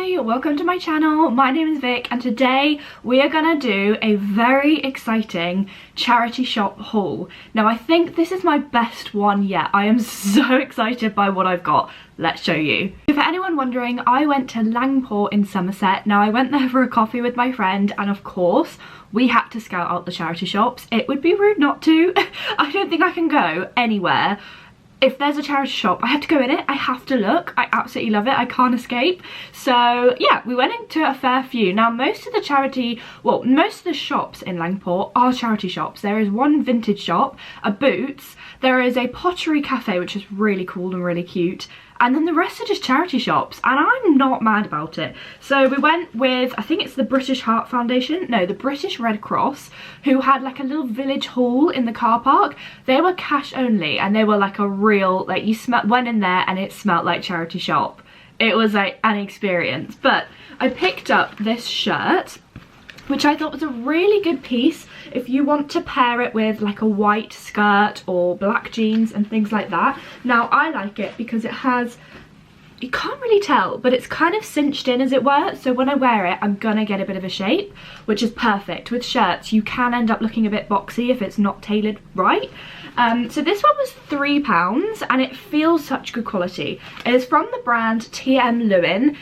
Hi, welcome to my channel. My name is Vic and today we are gonna do a very exciting charity shop haul. Now I think this is my best one yet. I am so excited by what I've got. Let's show you. For anyone wondering, I went to Langport in Somerset. Now I went there for a coffee with my friend and of course we had to scout out the charity shops. It would be rude not to. I don't think I can go anywhere. If there's a charity shop, I have to go in it. I have to look. I absolutely love it. I can't escape. So yeah, we went into a fair few. Now most of the shops in Langport are charity shops. There is one vintage shop, a Boots, there is a pottery cafe which is really cool and really cute, and then the rest are just charity shops and I'm not mad about it. So we went with, I think it's the British Heart Foundation, no, the British Red Cross, who had like a little village hall in the car park. They were cash only and they were like a real, like you went in there and it smelled like charity shop. It was like an experience. But I picked up this shirt which I thought was a really good piece if you want to pair it with like a white skirt or black jeans and things like that. Now I like it because it has, you can't really tell, but it's kind of cinched in as it were, so when I wear it I'm gonna get a bit of a shape, which is perfect. With shirts you can end up looking a bit boxy if it's not tailored right. So this one was £3 and it feels such good quality. It is from the brand TM Lewin.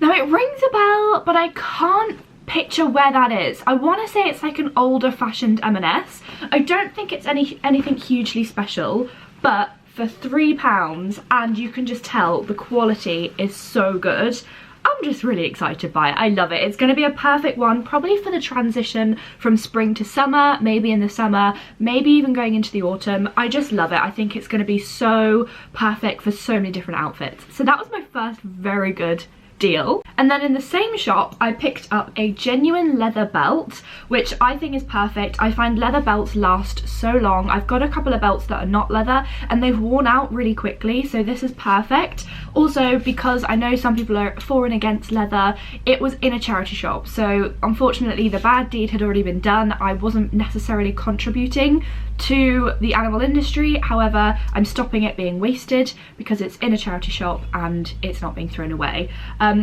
Now it rings a bell but I can't picture where that is. I want to say it's like an older fashioned M&S. I don't think it's anything hugely special, but for £3 and you can just tell the quality is so good. I'm just really excited by it. I love it. It's going to be a perfect one probably for the transition from spring to summer, maybe in the summer, maybe even going into the autumn. I just love it. I think it's going to be so perfect for so many different outfits. So that was my first very good deal. And then in the same shop I picked up a genuine leather belt, which I think is perfect. I find leather belts last so long. I've got a couple of belts that are not leather and they've worn out really quickly, so this is perfect. Also because I know some people are for and against leather, it was in a charity shop, so unfortunately the bad deed had already been done. I wasn't necessarily contributing to the animal industry, however I'm stopping it being wasted because it's in a charity shop and it's not being thrown away.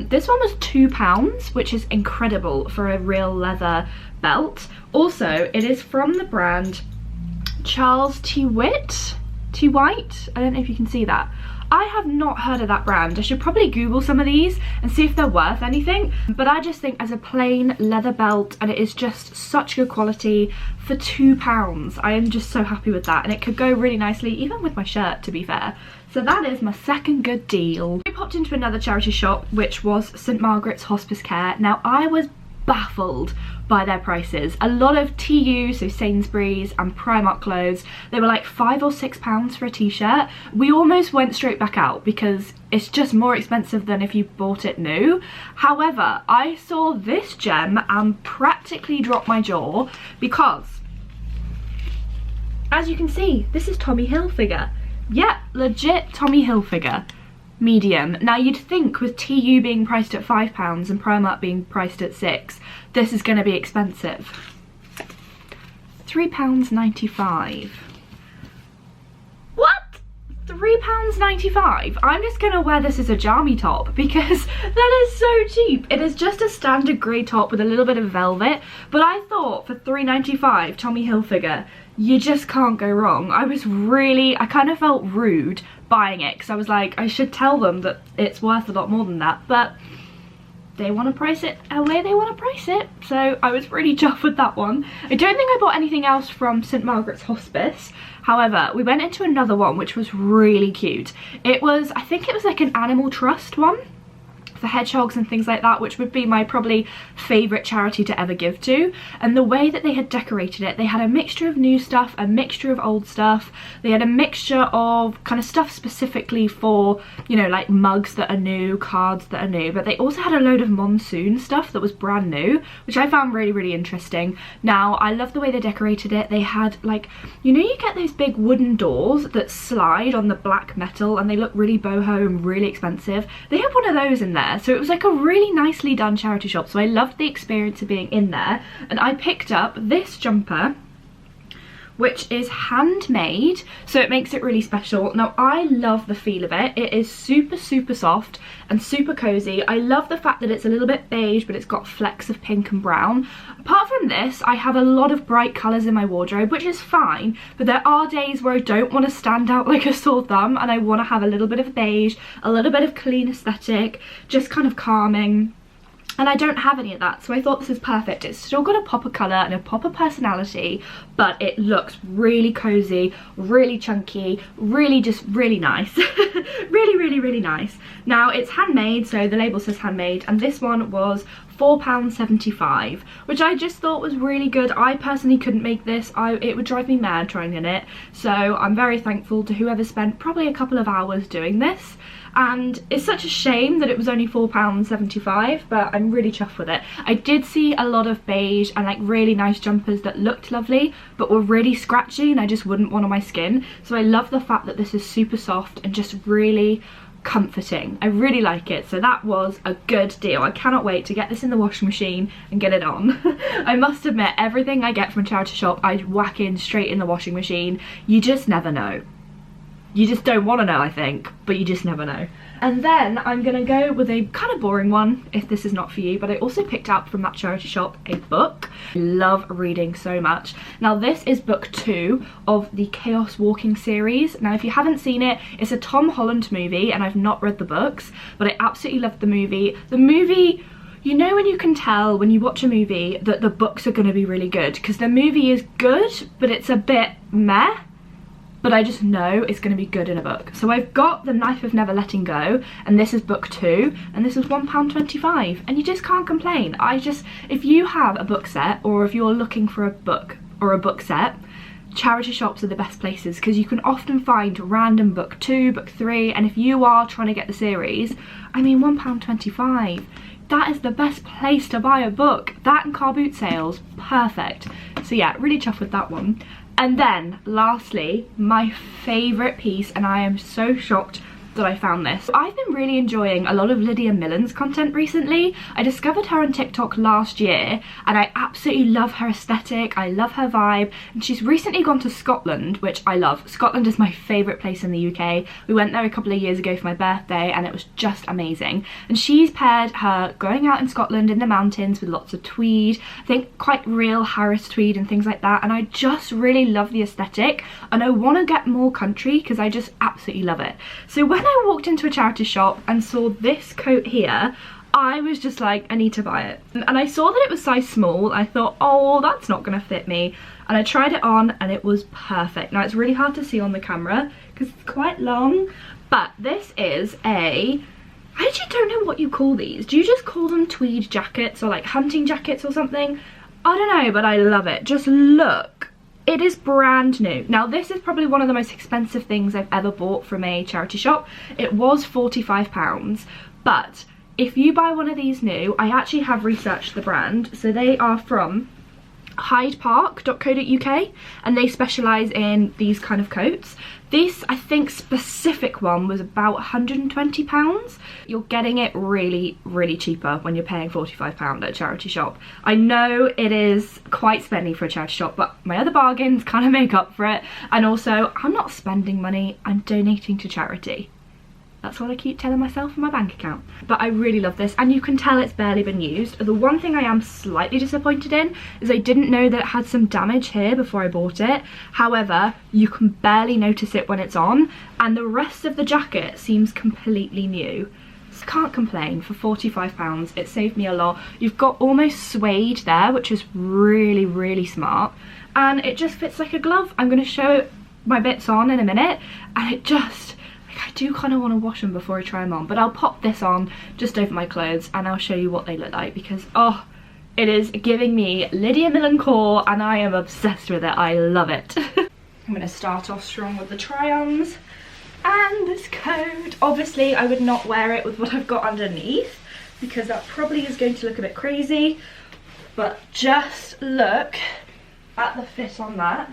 This one was £2, which is incredible for a real leather belt. Also it is from the brand Charles T. White, I don't know if you can see that. I have not heard of that brand. I should probably Google some of these and see if they're worth anything, but I just think as a plain leather belt, and it is just such good quality for £2, I am just so happy with that, and it could go really nicely even with my shirt, to be fair. So that is my second good deal. We popped into another charity shop which was St Margaret's Hospice Care. Now I was baffled by their prices. A lot of TU, so Sainsbury's and Primark clothes, they were like £5 or £6 for a t-shirt. We almost went straight back out because it's just more expensive than if you bought it new. However, I saw this gem and practically dropped my jaw because, as you can see, this is Tommy Hilfiger. Yeah, legit Tommy Hilfiger. Medium. Now you'd think with TU being priced at £5 and Primark being priced at £6, this is going to be expensive. £3.95. What? £3.95? I'm just going to wear this as a jammy top because that is so cheap. It is just a standard grey top with a little bit of velvet, but I thought for £3.95 Tommy Hilfiger, you just can't go wrong. I kind of felt rude buying it because I was like, I should tell them that it's worth a lot more than that, but they want to price it the way they want to price it, so I was really chuffed with that one. I don't think I bought anything else from St Margaret's Hospice. However, we went into another one which was really cute. It was, I think it was like an animal trust one for hedgehogs and things like that, which would be my probably favourite charity to ever give to. And the way that they had decorated it, they had a mixture of new stuff, a mixture of old stuff, they had a mixture of kind of stuff specifically for, you know, like mugs that are new, cards that are new, but they also had a load of monsoon stuff that was brand new, which I found really, really interesting. Now I love the way they decorated it. They had like, you know, you get those big wooden doors that slide on the black metal and they look really boho and really expensive. They had one of those in there. So it was like a really nicely done charity shop, so I loved the experience of being in there. And I picked up this jumper, which is handmade, so it makes it really special. Now I love the feel of it. It is super soft and super cozy. I love the fact that it's a little bit beige, but it's got flecks of pink and brown. Apart from this, I have a lot of bright colours in my wardrobe, which is fine, but there are days where I don't want to stand out like a sore thumb and I want to have a little bit of beige, a little bit of clean aesthetic, just kind of calming. And I don't have any of that, so I thought this is perfect. It's still got a pop of colour and a pop of personality, but it looks really cozy, really chunky, really just really nice. really nice. Now it's handmade, so the label says handmade, and this one was £4.75, which I just thought was really good. I personally couldn't make this. It would drive me mad trying in it, so I'm very thankful to whoever spent probably a couple of hours doing this. And it's such a shame that it was only £4.75, but I'm really chuffed with it. I did see a lot of beige and like really nice jumpers that looked lovely but were really scratchy and I just wouldn't want on my skin. So I love the fact that this is super soft and just really comforting. I really like it, so that was a good deal. I cannot wait to get this in the washing machine and get it on. I must admit, everything I get from a charity shop I whack in straight in the washing machine. You just never know. You just don't want to know, I think, but you just never know. And then I'm gonna go with a kind of boring one if this is not for you, but I also picked up from that charity shop a book. I love reading so much. Now this is book 2 of the Chaos Walking series. Now if you haven't seen it, it's a Tom Holland movie and I've not read the books, but I absolutely loved the movie. The movie, you know when you can tell when you watch a movie that the books are gonna be really good, because the movie is good, but it's a bit meh. But I just know it's going to be good in a book. So I've got The Knife of Never Letting Go, and this is book 2, and this was £1.25, and you just can't complain. If you have a book set, or if you're looking for a book or a book set, charity shops are the best places, because you can often find random book 2, book 3, and if you are trying to get the series, I mean £1.25. That is the best place to buy a book. That and car boot sales, perfect. So yeah, really chuffed with that one. And then, lastly, my favourite piece, and I am so shocked that I found this. I've been really enjoying a lot of Lydia Millen's content recently. I discovered her on TikTok last year and I absolutely love her aesthetic, I love her vibe, and she's recently gone to Scotland, which I love. Scotland is my favourite place in the UK. We went there a couple of years ago for my birthday and it was just amazing. And she's paired her going out in Scotland in the mountains with lots of tweed, I think quite real Harris tweed and things like that, and I just really love the aesthetic and I want to get more country because I just absolutely love it. So when I walked into a charity shop and saw this coat here, I was just like, I need to buy it. And I saw that it was size small. I thought, oh, that's not gonna fit me. And I tried it on and it was perfect. Now it's really hard to see on the camera because it's quite long, but this is I actually don't know what you call these. Do you just call them tweed jackets or like hunting jackets or something? I don't know, but I love it. Just look. It is brand new. Now this is probably one of the most expensive things I've ever bought from a charity shop. It was £45, but if you buy one of these new, I actually have researched the brand. So they are from hydepark.co.uk and they specialise in these kind of coats. This, I think, specific one was about £120. You're getting it really, really cheaper when you're paying £45 at a charity shop. I know it is quite spendy for a charity shop, but my other bargains kind of make up for it. And also, I'm not spending money, I'm donating to charity. That's what I keep telling myself in my bank account. But I really love this, and you can tell it's barely been used. The one thing I am slightly disappointed in is I didn't know that it had some damage here before I bought it. However, you can barely notice it when it's on, and the rest of the jacket seems completely new. So can't complain. For £45, it saved me a lot. You've got almost suede there, which is really, really smart, and it just fits like a glove. I'm going to show my bits on in a minute, and it just, I do kind of want to wash them before I try them on, but I'll pop this on just over my clothes and I'll show you what they look like, because oh, it is giving me Lydia Millen core and I am obsessed with it. I love it. I'm going to start off strong with the try-ons. And this coat, obviously I would not wear it with what I've got underneath because that probably is going to look a bit crazy, but just look at the fit on that.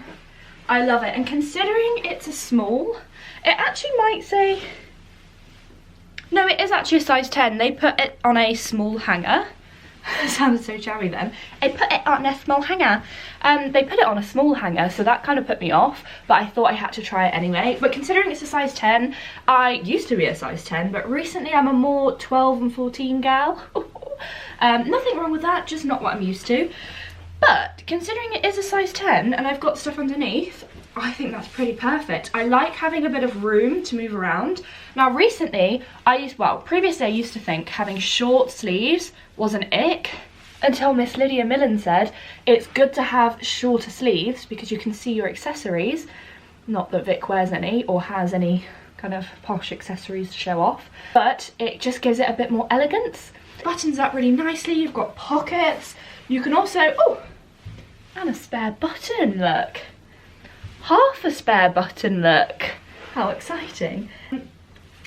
I love it, and considering it's a small, it actually might say, no, it is actually a size 10. They put it on a small hanger, That sounded so chatty then. I put it on a small hanger. They put it on a small hanger, so that kind of put me off, but I thought I had to try it anyway. But considering it's a size 10, I used to be a size 10, but recently I'm a more 12 and 14 gal. Nothing wrong with that, just not what I'm used to. But considering it is a size 10 and I've got stuff underneath, I think that's pretty perfect. I like having a bit of room to move around. Now recently, previously I used to think having short sleeves was an ick, until Miss Lydia Millen said it's good to have shorter sleeves because you can see your accessories. Not that Vic wears any or has any kind of posh accessories to show off, but it just gives it a bit more elegance. Buttons up really nicely, you've got pockets. You can also, oh, and a spare button, look. Half a spare button, look. How exciting.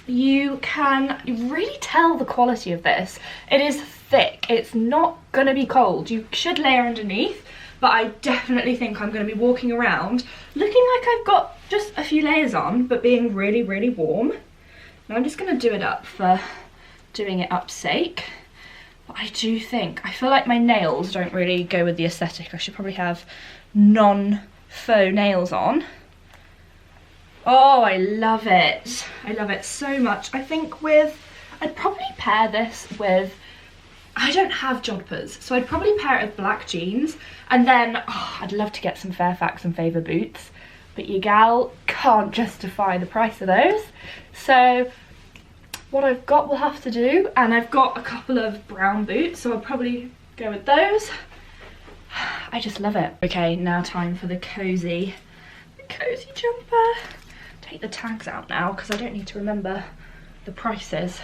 You can really tell the quality of this. It is thick, it's not gonna be cold. You should layer underneath, but I definitely think I'm gonna be walking around looking like I've got just a few layers on, but being really, really warm. Now I'm just gonna do it up for doing it up's sake. But I do think, I feel like my nails don't really go with the aesthetic. I should probably have non-faux nails on. Oh, I love it. I love it so much. I think I'd probably pair this with, I don't have jodhpurs, so I'd probably pair it with black jeans. And then, I'd love to get some Fairfax and Favour boots, but your gal can't justify the price of those. So what I've got will have to do, and I've got a couple of brown boots, so I'll probably go with those. I just love it. Okay, now time for the cozy jumper. Take the tags out now because I don't need to remember the prices.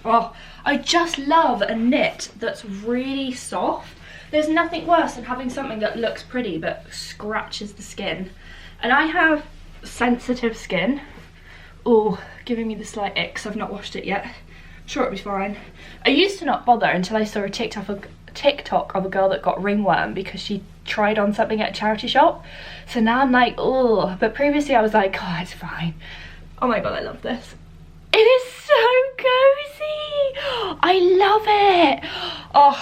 Oh, I just love a knit that's really soft. There's nothing worse than having something that looks pretty but scratches the skin. And I have sensitive skin. Oh, giving me the slight icks. I've not washed it yet. I'm sure it'll be fine. I used to not bother until I saw a TikTok of a girl that got ringworm because she tried on something at a charity shop. So now I'm like, oh, but previously I was like, oh, it's fine. Oh my god, I love this. It is so cozy. I love it. Oh,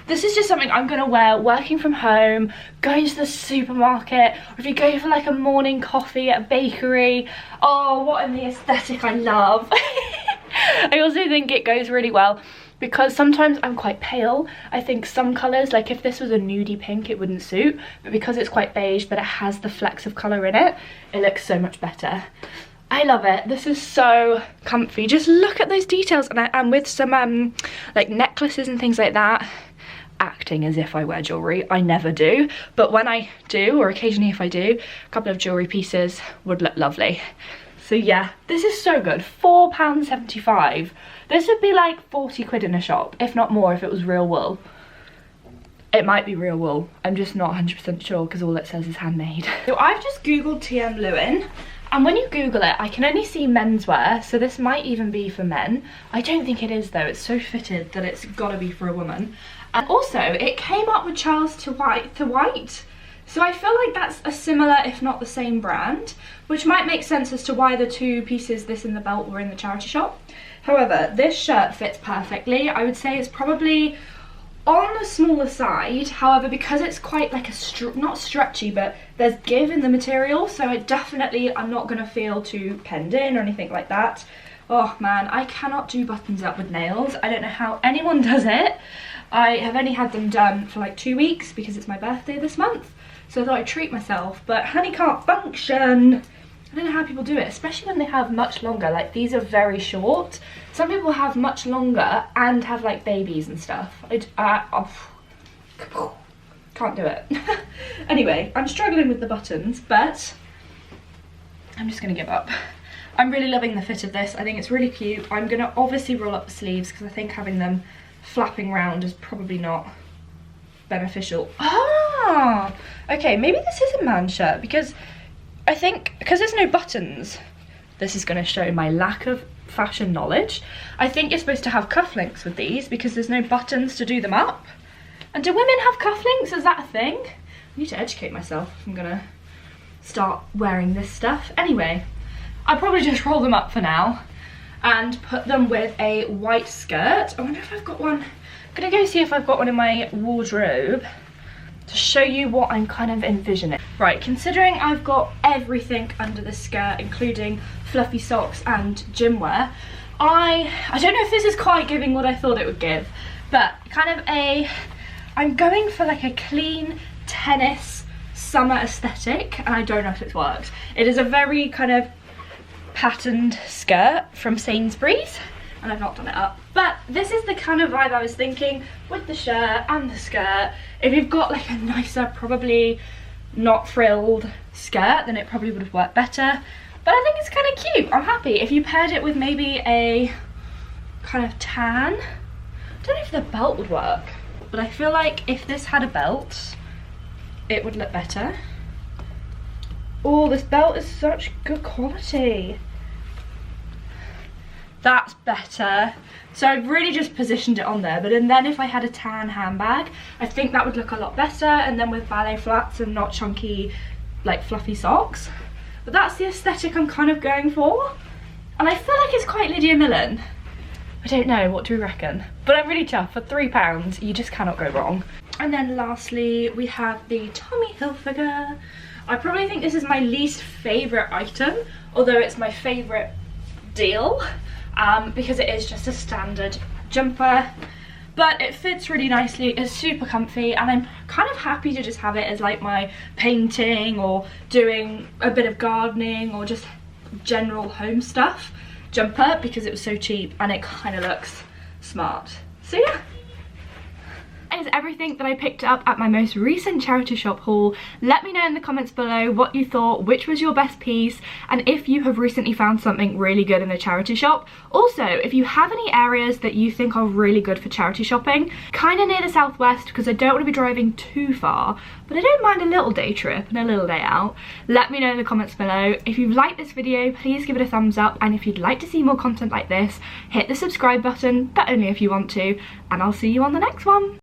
this is just something I'm gonna wear working from home, going to the supermarket, or if you go for like a morning coffee at a bakery. Oh, what in the aesthetic I love. I also think it goes really well because sometimes I'm quite pale. I think some colours, like if this was a nudie pink, it wouldn't suit, but because it's quite beige but it has the flecks of colour in it, it looks so much better. I love it. This is so comfy. Just look at those details, and I'm with some like necklaces and things like that. Acting as if I wear jewellery, I never do, but when I do, or occasionally if I do, a couple of jewellery pieces would look lovely. So yeah, this is so good. £4.75. This would be like 40 quid in a shop, if not more if it was real wool. It might be real wool, I'm just not 100% sure because all it says is handmade. So I've just googled TM Lewin, and when you google it I can only see menswear, so this might even be for men. I don't think it is though, it's so fitted that it's gotta be for a woman. And also it came up with Charles to White. So I feel like that's a similar, if not the same brand, which might make sense as to why the two pieces, this and the belt, were in the charity shop. However, this shirt fits perfectly. I would say it's probably on the smaller side. However, because it's quite like not stretchy, but there's give in the material, so I'm not gonna feel too penned in or anything like that. Oh man, I cannot do buttons up with nails. I don't know how anyone does it. I have only had them done for like 2 weeks because it's my birthday this month. So I thought I'd treat myself, but honey can't function. I don't know how people do it, especially when they have much longer. Like these are very short. Some people have much longer and have like babies and stuff. Can't do it. Anyway, I'm struggling with the buttons, but I'm just gonna give up. I'm really loving the fit of this. I think it's really cute. I'm gonna obviously roll up the sleeves because I think having them flapping round is probably not beneficial. Ah, okay, maybe this is a man shirt because I think, because there's no buttons, this is going to show my lack of fashion knowledge. I think you're supposed to have cufflinks with these because there's no buttons to do them up. And do women have cufflinks? Is that a thing? I need to educate myself if I'm going to start wearing this stuff. Anyway, I'll probably just roll them up for now. and put them with a white skirt. I wonder if I've got one. I'm gonna go see if I've got one in my wardrobe to show you what I'm kind of envisioning. Right, considering I've got everything under the skirt, including fluffy socks and gym wear, I don't know if this is quite giving what I thought it would give, but kind of I'm going for like a clean tennis summer aesthetic, and I don't know if it's worked. It is a very kind of patterned skirt from Sainsbury's, and I've not done it up, but this is the kind of vibe I was thinking with the shirt and the skirt. If you've got like a nicer, probably not frilled skirt, then it probably would have worked better, but I think it's kind of cute. I'm happy. If you paired it with maybe a kind of tan, I don't know if the belt would work, but I feel like if this had a belt it would look better. Oh, this belt is such good quality. That's better. So I've really just positioned it on there, but then if I had a tan handbag, I think that would look a lot better, and then with ballet flats and not chunky, like fluffy socks. But that's the aesthetic I'm kind of going for. And I feel like it's quite Lydia Millen. I don't know, what do we reckon? But I'm really chuffed. For £3, you just cannot go wrong. And then lastly, we have the Tommy Hilfiger. I probably think this is my least favourite item, although it's my favourite deal, because it is just a standard jumper. But it fits really nicely, it's super comfy, and I'm kind of happy to just have it as like my painting or doing a bit of gardening or just general home stuff jumper, because it was so cheap and it kind of looks smart. So yeah. That is everything that I picked up at my most recent charity shop haul. Let me know in the comments below what you thought, which was your best piece, and if you have recently found something really good in a charity shop. Also, if you have any areas that you think are really good for charity shopping, kind of near the southwest, because I don't want to be driving too far, but I don't mind a little day trip and a little day out. Let me know in the comments below. If you've liked this video, please give it a thumbs up, and if you'd like to see more content like this, hit the subscribe button, but only if you want to, and I'll see you on the next one.